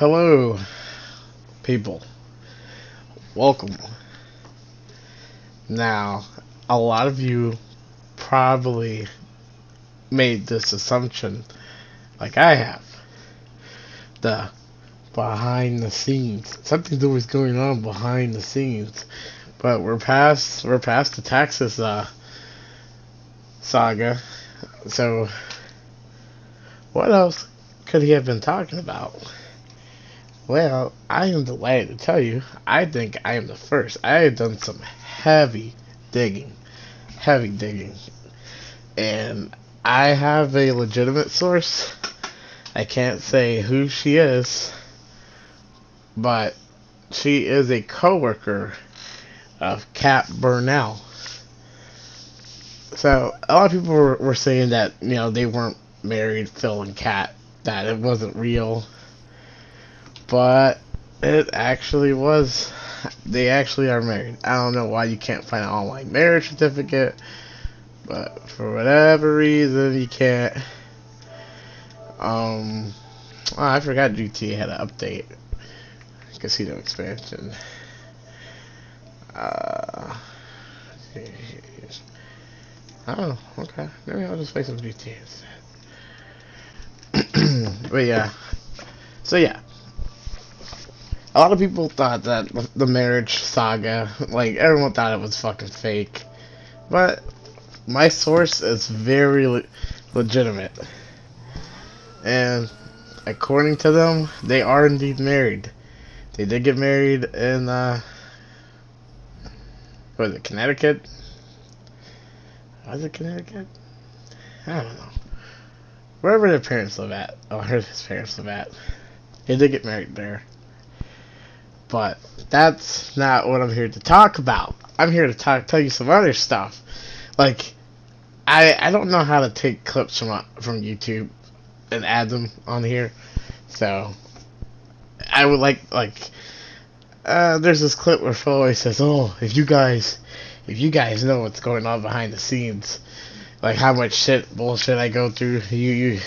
Hello, people. Welcome. Now, a lot of you probably made this assumption, like I have, the behind the scenes. Something's always going on behind the scenes. But we're past the Texas saga. So, what else could he have been talking about? Well, I am delighted to tell you, I think I am the first. I have done some digging, heavy digging, and I have a legitimate source. I can't say who she is, but she is a coworker of Kat Burnell. So a lot of people were saying that they weren't married, Phil and Kat, that it wasn't real. But it actually was. They actually are married. I don't know why you can't find an online marriage certificate, but for whatever reason you can't. I forgot GTA had an update. Casino expansion. Oh, okay. Maybe I'll just play some GTA instead. But yeah. So yeah. A lot of people thought that the marriage saga, like, everyone thought it was fucking fake. But my source is very legitimate. And according to them, they are indeed married. They did get married in, was it Connecticut? Was it Connecticut? I don't know. Wherever their parents live at, or his parents live at. They did get married there. But that's not what I'm here to talk about. I'm here to tell you some other stuff. Like, I don't know how to take clips from YouTube and add them on here. So I would like there's this clip where Phil always says, "Oh, if you guys know what's going on behind the scenes, like how much bullshit I go through, you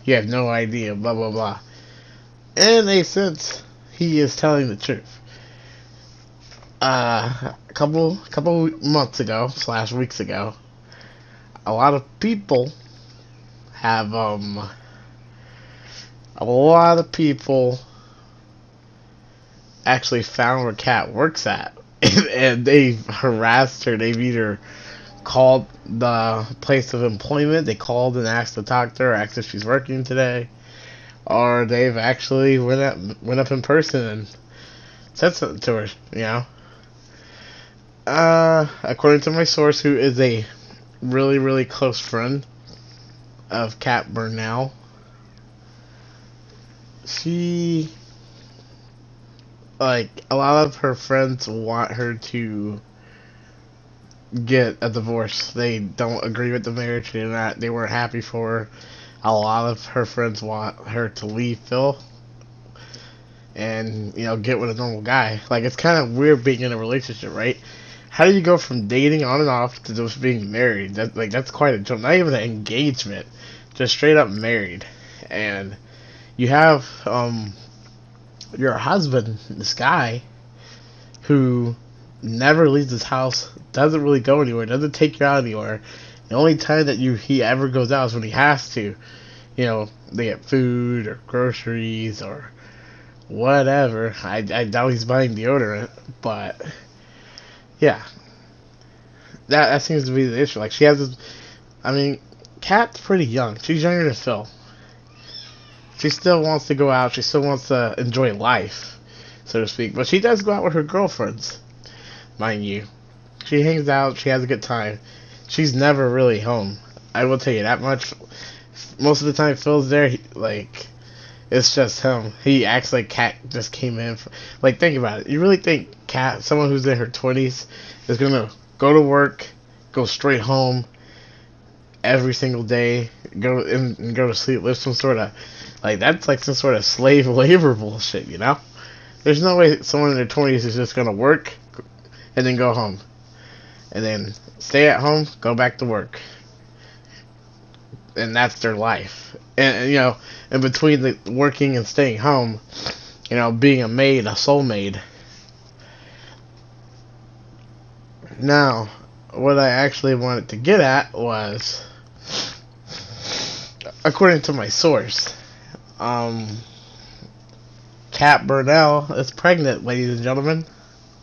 have no idea, blah blah blah." In a sense, he is telling the truth. A couple months ago / weeks ago, a lot of people have actually found where Kat works at, and they've harassed her. They've either called the place of employment, they called and asked to talk to her, asked if she's working today, or they've actually went up in person and said something to her, according to my source, who is a really, really close friend of Kat Burnell, she, like, a lot of her friends want her to get a divorce. They don't agree with the marriage. They weren't happy for her. A lot of her friends want her to leave Phil and, get with a normal guy. Like, it's kind of weird being in a relationship, right? How do you go from dating on and off to just being married? That's quite a jump. Not even an engagement, just straight up married. And you have your husband, this guy, who never leaves his house, doesn't really go anywhere, doesn't take you out anywhere. The only time that he ever goes out is when he has to. They get food or groceries or whatever. I doubt he's buying deodorant, but yeah. That seems to be the issue. Like, she has this, Kat's pretty young. She's younger than Phil. She still wants to go out. She still wants to enjoy life, so to speak. But she does go out with her girlfriends, mind you. She hangs out. She has a good time. She's never really home. I will tell you that much. Most of the time Phil's there, it's just him. He acts like Kat just came in. Think about it. You really think Kat, someone who's in her 20s, is going to go to work, go straight home every single day, go to sleep, live some sort of, that's like some sort of slave labor bullshit, There's no way someone in their 20s is just going to work and then go home. And then stay at home, go back to work. And that's their life. and you know, in between the working and staying home, you know, being a maid, a soul maid. Now, what I actually wanted to get at was, according to my source, Kat Burnell is pregnant, ladies and gentlemen,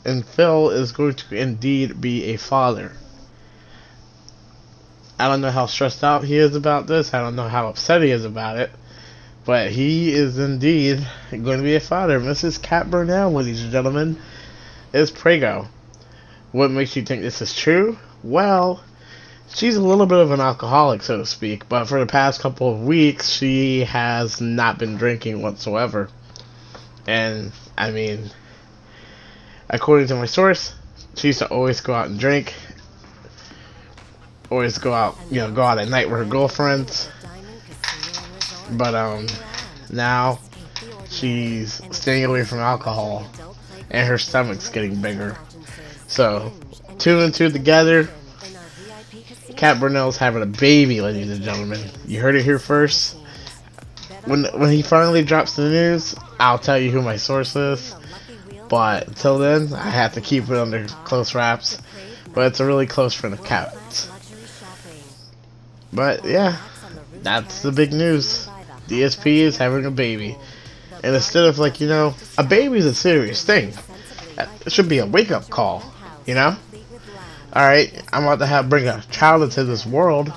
and Phil is going to indeed be a father. I don't know how stressed out he is about this. I don't know how upset he is about it. But he is indeed going to be a father. Mrs. Kat Burnell, ladies and gentlemen, is prego. What makes you think this is true? Well, she's a little bit of an alcoholic, so to speak. But for the past couple of weeks, she has not been drinking whatsoever. And, I mean, according to my source, she used to always go out and drink. Always go out, you know, go out at night with her girlfriends. But, now she's staying away from alcohol. And her stomach's getting bigger. So, two and two together, Kat Burnell's having a baby, ladies and gentlemen. You heard it here first. When he finally drops the news, I'll tell you who my source is. But until then, I have to keep it under close wraps. But it's a really close friend of Kat's. But yeah, that's the big news. DSP is having a baby. And instead of, like, you know, a baby is a serious thing. It should be a wake-up call, you know? Alright, I'm about to bring a child into this world.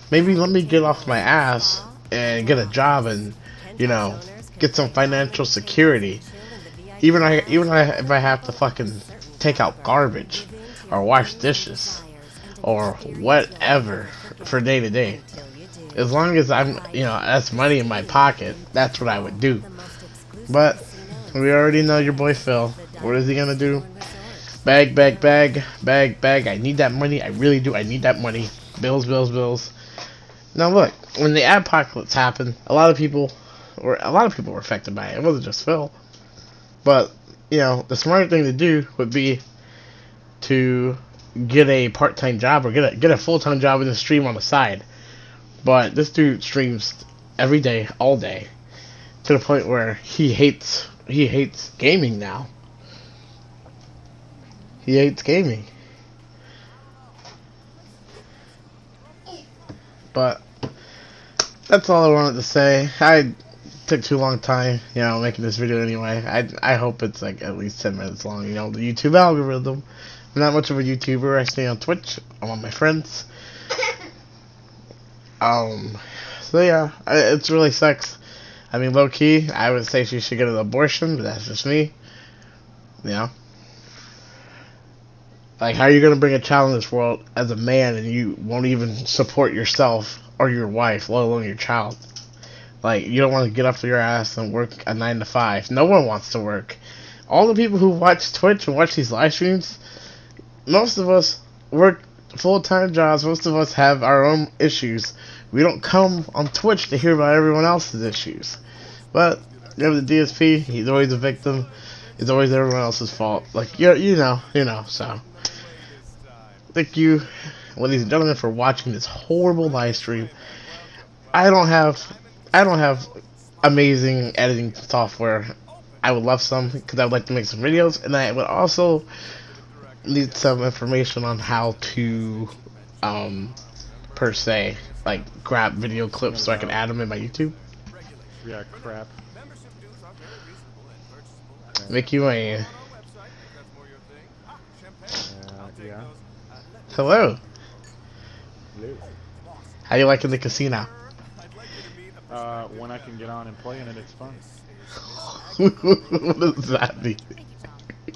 Maybe let me get off my ass and get a job and, you know, get some financial security. Even if I have to fucking take out garbage or wash dishes or whatever for day to day. As long as I'm, you know, that's money in my pocket, that's what I would do. But we already know your boy Phil. What is he gonna do? Bag, bag, bag, bag, bag. I need that money. I really do. I need that money. Bills, bills, bills. Now look, when the apocalypse happened, a lot of people were affected by it. It wasn't just Phil. But, you know, the smart thing to do would be to get a part-time job or get a full-time job and then stream on the side. But this dude streams every day, all day, to the point where he hates gaming now. He hates gaming. But that's all I wanted to say. I took too long time, you know, making this video anyway. I hope it's like at least 10 minutes long. You know, the YouTube algorithm. I'm not much of a YouTuber. I stay on Twitch. I'm on my friends. So yeah, it really sucks. I mean, low key, I would say she should get an abortion, but that's just me. You know? Like, how are you going to bring a child in this world as a man and you won't even support yourself or your wife, let alone your child? Like, you don't want to get up to your ass and work a 9 to 5. No one wants to work. All the people who watch Twitch and watch these live streams, most of us work full-time jobs. Most of us have our own issues. We don't come on Twitch to hear about everyone else's issues. But, you know, the DSP, he's always a victim. It's always everyone else's fault. Like, you know, so. Thank you, ladies and gentlemen, for watching this horrible live stream. I don't have amazing editing software. I would love some, because I would like to make some videos, and I would also need some information on how to, per se, like, grab video clips so I can add them in my YouTube. Yeah, crap. Mickey Wayne. Yeah. Hello. Hello. How you liking the casino? When I can get on and play in it, it's fun. What does that mean?